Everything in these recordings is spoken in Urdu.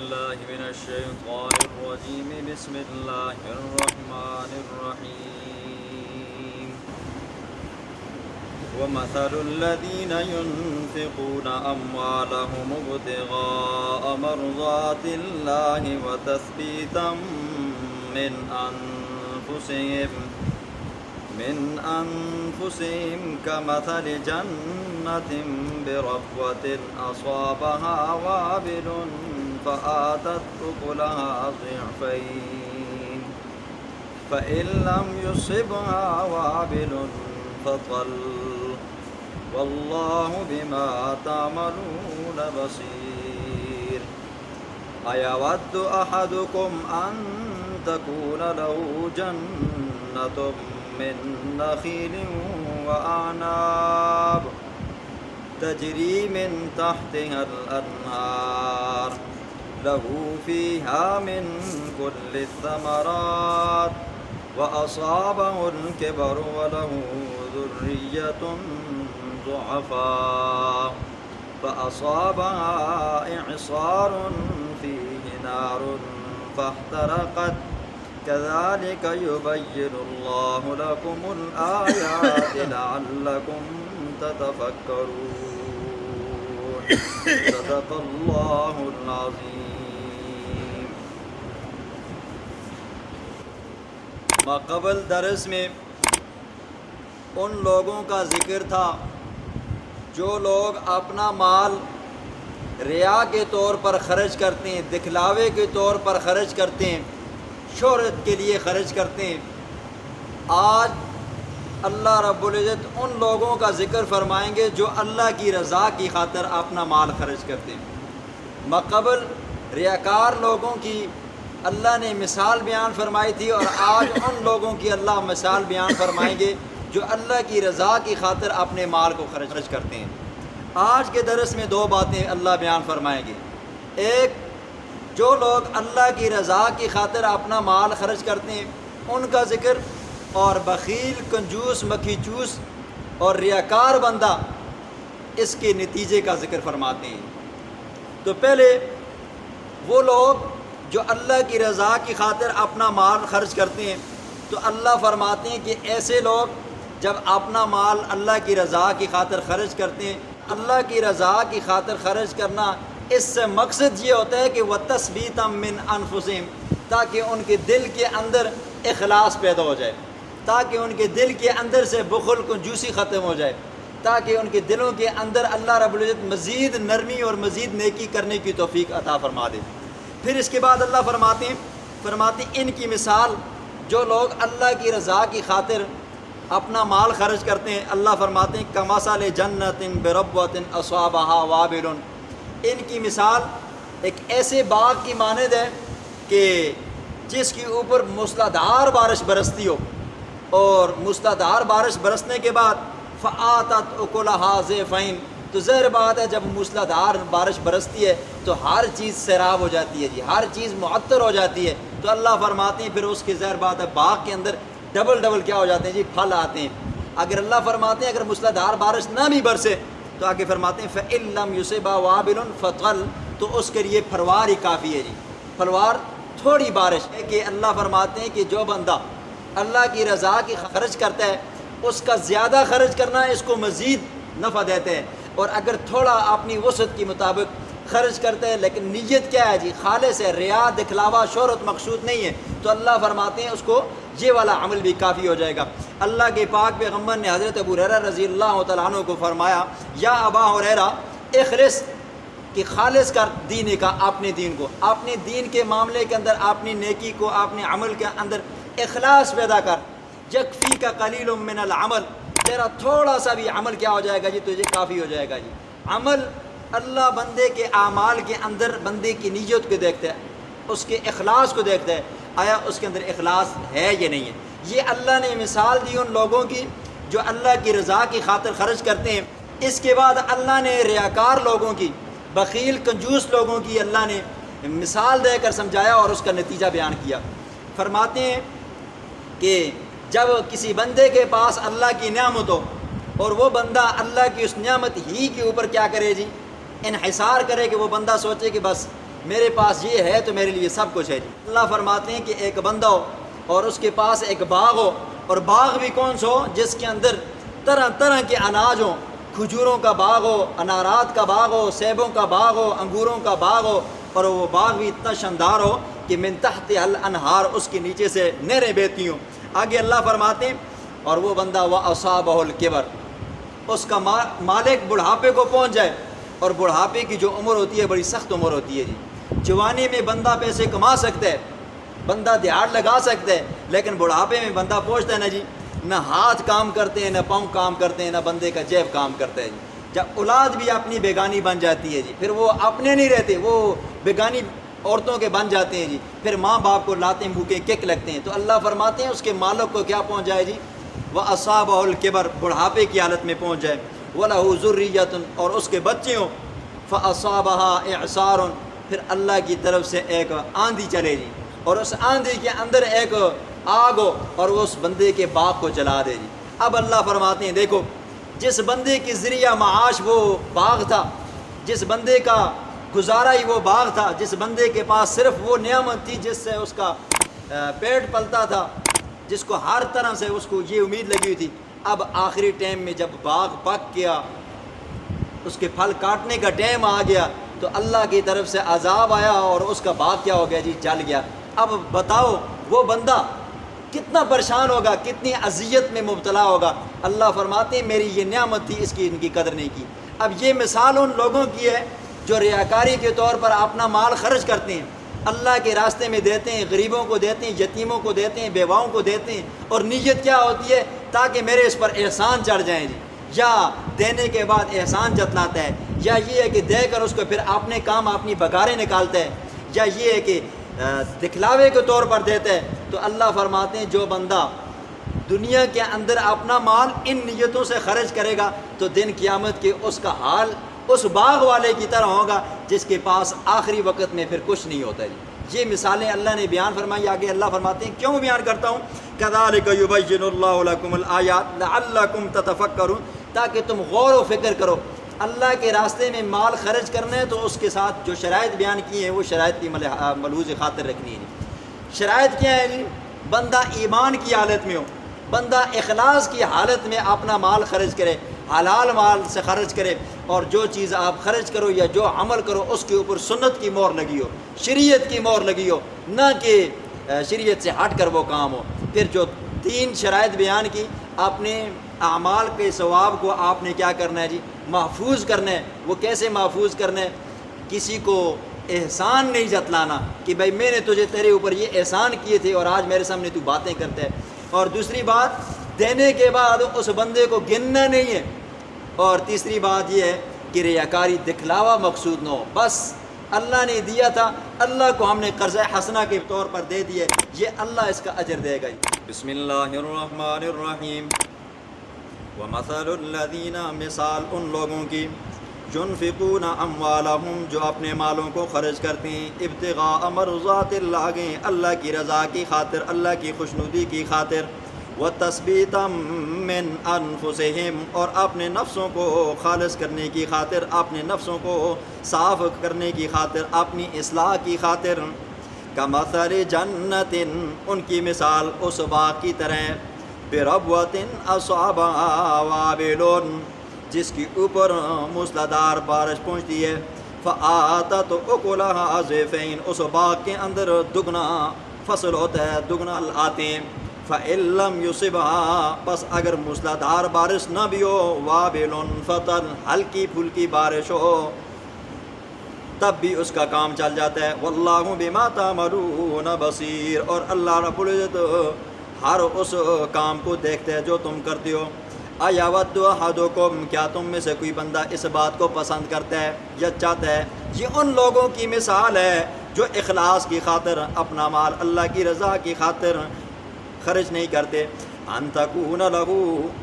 بالله من الشيطان الرجيم. بسم الله الرحمن الرحيم. ومثل الذين ينفقون أموالهم ابتغاء مرضات الله وتثبيتا من أنفسهم كمثل جنة بربوة أصابها وابل فآتت أكلها ضعفين فإن لم يصبها وابل فطل والله بما تعملون بصير. أيود أحدكم أن تكون له جنة من نخيل وأعناب تجري من تحتها الأنهار له فيها من كل الثمرات وأصابه الكبر وله ذرية ضعفاء فأصابها إعصار فيه نار فاحترقت كذلك يبين الله لكم الآيات لعلكم تتفكرون. صدق الله العظيم. ماقبل درس میں ان لوگوں کا ذکر تھا جو لوگ اپنا مال ریا کے طور پر خرچ کرتے ہیں، دکھلاوے کے طور پر خرچ کرتے ہیں، شہرت کے لیے خرچ کرتے ہیں. آج اللہ رب العزت ان لوگوں کا ذکر فرمائیں گے جو اللہ کی رضا کی خاطر اپنا مال خرچ کرتے ہیں. ماقبل ریاکار لوگوں کی اللہ نے مثال بیان فرمائی تھی، اور آج ان لوگوں کی اللہ مثال بیان فرمائیں گے جو اللہ کی رضا کی خاطر اپنے مال کو خرچ کرتے ہیں. آج کے درس میں دو باتیں اللہ بیان فرمائیں گے. ایک، جو لوگ اللہ کی رضا کی خاطر اپنا مال خرچ کرتے ہیں ان کا ذکر، اور بخیل، کنجوس، مکھی چوس اور ریاکار بندہ اس کے نتیجے کا ذکر فرماتے ہیں. تو پہلے وہ لوگ جو اللہ کی رضا کی خاطر اپنا مال خرچ کرتے ہیں، تو اللہ فرماتے ہیں کہ ایسے لوگ جب اپنا مال اللہ کی رضا کی خاطر خرچ کرتے ہیں، اللہ کی رضا کی خاطر خرچ کرنا، اس سے مقصد یہ ہوتا ہے کہ وَتَثْبِيتًا مِّنْ أَنفُسِهِمْ، تاکہ ان کے دل کے اندر اخلاص پیدا ہو جائے، تاکہ ان کے دل کے اندر سے بخل، کنجوسی ختم ہو جائے، تاکہ ان کے دلوں کے اندر اللہ رب العزت مزید نرمی اور مزید نیکی کرنے کی توفیق عطا فرما دے. پھر اس کے بعد اللہ فرماتے ہیں ان کی مثال، جو لوگ اللہ کی رضا کی خاطر اپنا مال خرچ کرتے ہیں، اللہ فرماتے ہیں کمثل جنۃ بربوۃ اصابها وابل. ان کی مثال ایک ایسے باغ کی مانند ہے کہ جس کے اوپر موسلادھار بارش برستی ہو، اور موسلادھار بارش برسنے کے بعد فآتت اکلہا ضعفین، تو ظاہر بات ہے جب موسلادھار بارش برستی ہے تو ہر چیز سیراب ہو جاتی ہے جی، ہر چیز معطر ہو جاتی ہے. تو اللہ فرماتے ہیں پھر اس کی ظاہر بات ہے باغ کے اندر ڈبل کیا ہو جاتے ہیں جی، پھل آتے ہیں. اگر اللہ فرماتے ہیں اگر موسلادھار بارش نہ بھی برسے تو آگے فرماتے ہیں فَإِن لَّمْ يُصِبْهَا وَابِلٌ فَطَلٌ، تو اس کے لیے پھلوار ہی کافی ہے جی. پھلوار تھوڑی بارش ہے کہ اللہ فرماتے ہیں کہ جو بندہ اللہ کی رضا کی خرچ کرتا ہے اس کا زیادہ خرچ کرنا اس کو مزید نفع دیتے ہیں، اور اگر تھوڑا اپنی وسعت کے مطابق خرچ کرتا ہے لیکن نیت کیا ہے جی، خالص ہے، ریا، دکھلاوا، شہرت مقصود نہیں ہے، تو اللہ فرماتے ہیں اس کو یہ والا عمل بھی کافی ہو جائے گا. اللہ کے پاک پیغمبر نے حضرت ابو ہریرہ رضی اللہ تعالیٰ عنہ کو فرمایا یا ابا ہریرہ اخلص، کہ خالص کر دین کا، اپنے دین کو، اپنے دین کے معاملے کے اندر اپنی نیکی کو، اپنے عمل کے اندر اخلاص پیدا کر. یکفی کا قلیل من العمل، تیرا تھوڑا سا بھی عمل کیا ہو جائے گا جی، تجھے کافی ہو جائے گا جی. عمل اللہ بندے کے اعمال کے اندر بندے کی نیت کو دیکھتا ہے، اس کے اخلاص کو دیکھتا ہے، آیا اس کے اندر اخلاص ہے یا نہیں ہے. یہ اللہ نے مثال دی ان لوگوں کی جو اللہ کی رضا کی خاطر خرچ کرتے ہیں. اس کے بعد اللہ نے ریاکار لوگوں کی، بخیل، کنجوس لوگوں کی اللہ نے مثال دے کر سمجھایا اور اس کا نتیجہ بیان کیا. فرماتے ہیں کہ جب کسی بندے کے پاس اللہ کی نعمت ہو اور وہ بندہ اللہ کی اس نعمت ہی کے اوپر کیا کرے جی، انحصار کرے، کہ وہ بندہ سوچے کہ بس میرے پاس یہ ہے تو میرے لیے سب کچھ ہے جی۔ اللہ فرماتے ہیں کہ ایک بندہ ہو اور اس کے پاس ایک باغ ہو، اور باغ بھی کون سا ہو؟ جس کے اندر طرح طرح کے اناج ہوں، کھجوروں کا باغ ہو، انارات کا باغ ہو، سیبوں کا باغ ہو، انگوروں کا باغ ہو، اور وہ باغ بھی اتنا شاندار ہو کہ من تحت الانہار، اس کے نیچے سے نہریں بہتی ہوں۔ آگے اللہ فرماتے ہیں اور وہ بندہ وَأَصَابَهُ الْكِبَرُ، اس کا مالک بڑھاپے کو پہنچ جائے، اور بڑھاپے کی جو عمر ہوتی ہے بڑی سخت عمر ہوتی ہے جی۔ جوانی میں بندہ پیسے کما سکتا ہے، بندہ دیہڑ لگا سکتا ہے، لیکن بڑھاپے میں بندہ پہنچتا ہے نا جی، نہ ہاتھ کام کرتے ہیں، نہ پاؤں کام کرتے ہیں، نہ بندے کا جیب کام کرتا ہے جی۔ جب اولاد بھی اپنی بیگانی بن جاتی ہے جی، پھر وہ اپنے نہیں رہتے، وہ بیگانی عورتوں کے بن جاتے ہیں جی، پھر ماں باپ کو لاتے بھوکے کک لگتے ہیں۔ تو اللہ فرماتے ہیں اس کے مالک کو کیا پہنچ جائے جی؟ وَأَصَابَهُ الْكِبَرُ، بڑھاپے کی حالت میں پہنچ جائے، وَلَهُ ذُرِّيَّةٌ، اور اس کے بچے ہوں، فَأَصَابَهَا إِعْصَارٌ، پھر اللہ کی طرف سے ایک آندھی چلے جی، اور اس آندھی کے اندر ایک آگ ہو، اور وہ اس بندے کے باغ کو جلا دے جی۔ اب اللہ فرماتے ہیں دیکھو، جس بندے کی ذریعہ معاش وہ باغ تھا، جس بندے کا گزارا ہی وہ باغ تھا، جس بندے کے پاس صرف وہ نعمت تھی جس سے اس کا پیٹ پلتا تھا، جس کو ہر طرح سے اس کو یہ امید لگی ہوئی تھی، اب آخری ٹائم میں جب باغ پک گیا، اس کے پھل کاٹنے کا ٹائم آ گیا، تو اللہ کی طرف سے عذاب آیا اور اس کا باغ کیا ہو گیا جی؟ جل گیا۔ اب بتاؤ وہ بندہ کتنا پریشان ہوگا، کتنی اذیت میں مبتلا ہوگا۔ اللہ فرماتے ہیں میری یہ نعمت تھی، اس کی ان کی قدر نہیں کی۔ اب یہ مثال ان لوگوں کی ہے جو ریاکاری کے طور پر اپنا مال خرچ کرتے ہیں، اللہ کے راستے میں دیتے ہیں، غریبوں کو دیتے ہیں، یتیموں کو دیتے ہیں، بیواؤں کو دیتے ہیں، اور نیت کیا ہوتی ہے؟ تاکہ میرے اس پر احسان چڑھ جائیں جی، یا دینے کے بعد احسان جتلاتا ہے، یا یہ ہے کہ دے کر اس کو پھر اپنے کام اپنی بگاریں نکالتا ہے، یا یہ ہے کہ دکھلاوے کے طور پر دیتا ہے۔ تو اللہ فرماتے ہیں جو بندہ دنیا کے اندر اپنا مال ان نیتوں سے خرچ کرے گا تو دن قیامت کے اس کا حال اس باغ والے کی طرح ہوگا جس کے پاس آخری وقت میں پھر کچھ نہیں ہوتا جی۔ یہ مثالیں اللہ نے بیان فرمائی۔ آگے اللہ فرماتے ہیں کیوں بیان کرتا ہوں؟ كَذَلِكَ يُبَيِّنُ اللَّهُ لَكُمُ الْآيَاتِ لَعَلَّكُمْ تَتَفَكَّرُونَ، تاکہ تم غور و فکر کرو۔ اللہ کے راستے میں مال خرچ کرنا ہے تو اس کے ساتھ جو شرائط بیان کی ہیں وہ شرائط کی ملحوظ خاطر رکھنی ہے جی۔ شرائط کیا ہے جی؟ بندہ ایمان کی حالت میں ہو، بندہ اخلاص کی حالت میں اپنا مال خرچ کرے، حلال مال سے خرچ کرے، اور جو چیز آپ خرچ کرو یا جو عمل کرو اس کے اوپر سنت کی مہر لگی ہو، شریعت کی مہر لگی ہو، نہ کہ شریعت سے ہٹ کر وہ کام ہو۔ پھر جو 3 شرائط بیان کی، اپنے اعمال کے ثواب کو آپ نے کیا کرنا ہے جی؟ محفوظ کرنا ہے۔ وہ کیسے محفوظ کرنا ہے؟ کسی کو احسان نہیں جتلانا کہ بھائی میں نے تجھے تیرے اوپر یہ احسان کیے تھے اور آج میرے سامنے تو باتیں کرتا ہے۔ اور دوسری بات، دینے کے بعد اس بندے کو گننا نہیں ہے۔ اور تیسری بات یہ ہے کہ ریاکاری دکھلاوا مقصود نہ ہو، بس اللہ نے دیا تھا، اللہ کو ہم نے قرضہ حسنہ کے طور پر دے دیا، یہ اللہ اس کا اجر دے گا۔ بسم اللہ الرحمن الرحیم۔ وَمَثَلُ الَّذِينَ، مثال ان لوگوں کی، يُنْفِقُونَ أَمْوَالَهُمْ، جو اپنے مالوں کو خرچ کرتے ہیں، ابتغاء مرضات اللہ، اللہ کی رضا کی خاطر، اللہ کی خوشنودی کی خاطر، وَتَثْبِيتًا مِّنْ أَنفُسِهِمْ، اور اپنے نفسوں کو خالص کرنے کی خاطر، اپنے نفسوں کو صاف کرنے کی خاطر، اپنی اصلاح کی خاطر، كَمَثَلِ جَنَّةٍ، ان کی مثال اس باغ کی طرح، بِرَبْوَةٍ أَصَابَهَا وَابِلٌ، جس کی اوپر موسلادھار بارش پہنچتی ہے، فَآتَتْ أُكُلَهَا ضِعْفَيْنِ، اس باغ کے اندر دگنا فصل ہوتا ہے، دگنا آتے ہیں، فَإِن لَّمْ يُصِبْهَا، بس اگر موسلادھار بارش نہ بھی ہو، وَابِلٌ فَطَرٌ، ہلکی پھلکی بارش ہو، تب بھی اس کا کام چل جاتا ہے۔ وَاللَّهُ بِمَا تَعْمَلُونَ بَصِيرٌ، اور اللہ رب العزت ہر اس کام کو دیکھتے ہیں جو تم کرتے ہو۔ اَيَوَدُّ أَحَدُكُمْ، کیا تم میں سے کوئی بندہ اس بات کو پسند کرتا ہے یا چاہتا ہے؟ یہ ان لوگوں کی مثال ہے جو اخلاص کی خاطر اپنا مال اللہ کی رضا کی خاطر خرچ نہیں کرتے۔ أَن تَكُونَ لَهُ،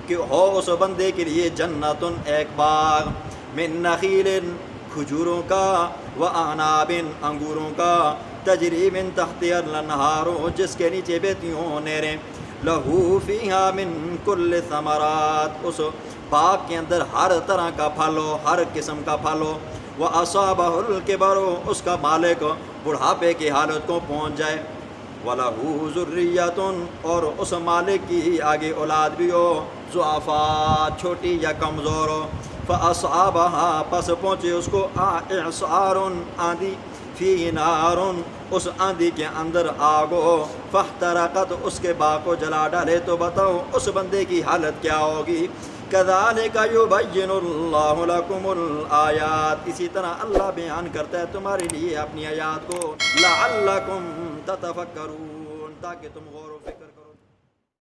کہ ہو اس بندے کے لیے، جنتن، ایک باغ، من نخیل، کھجوروں کا، وَأَعْنَابٍ، انگوروں کا، تجری من تحتها الانہار، جس کے نیچے بہتی ہوں نہریں، لہو فیہا من کل ثمرات، اس باغ کے اندر ہر طرح کا پھل ہو، ہر قسم کا پھل ہو، وَأَصَابَهُ الْكِبَرُ، اس کا مالک بڑھاپے کی حالت کو پہنچ جائے، وَلَهُ ذُرِّيَّةٌ، اور اس مالک کی آگے اولاد بھی ہو، ضعفاء، چھوٹی یا کمزور ہو، فَأَصْعَابَهَا، پس پہنچے اس کو إِعْصَارٌ، آندھی، فِي نَارٌ، اس آندھی کے اندر آگ ہو، فَاحْتَرَقَتْ، اس کے باغ کو جلا ڈالے، تو بتاؤ اس بندے کی حالت کیا ہوگی؟ كَذَلِكَ يُبَيِّنُ اللَّهُ لَكُمُ الْآيَاتِ، اسی طرح اللہ بیان کرتا ہے تمہارے لیے اپنی آیات کو، لَعَلَّكُمْ تَتَفَكَّرُونَ، تاکہ تم غور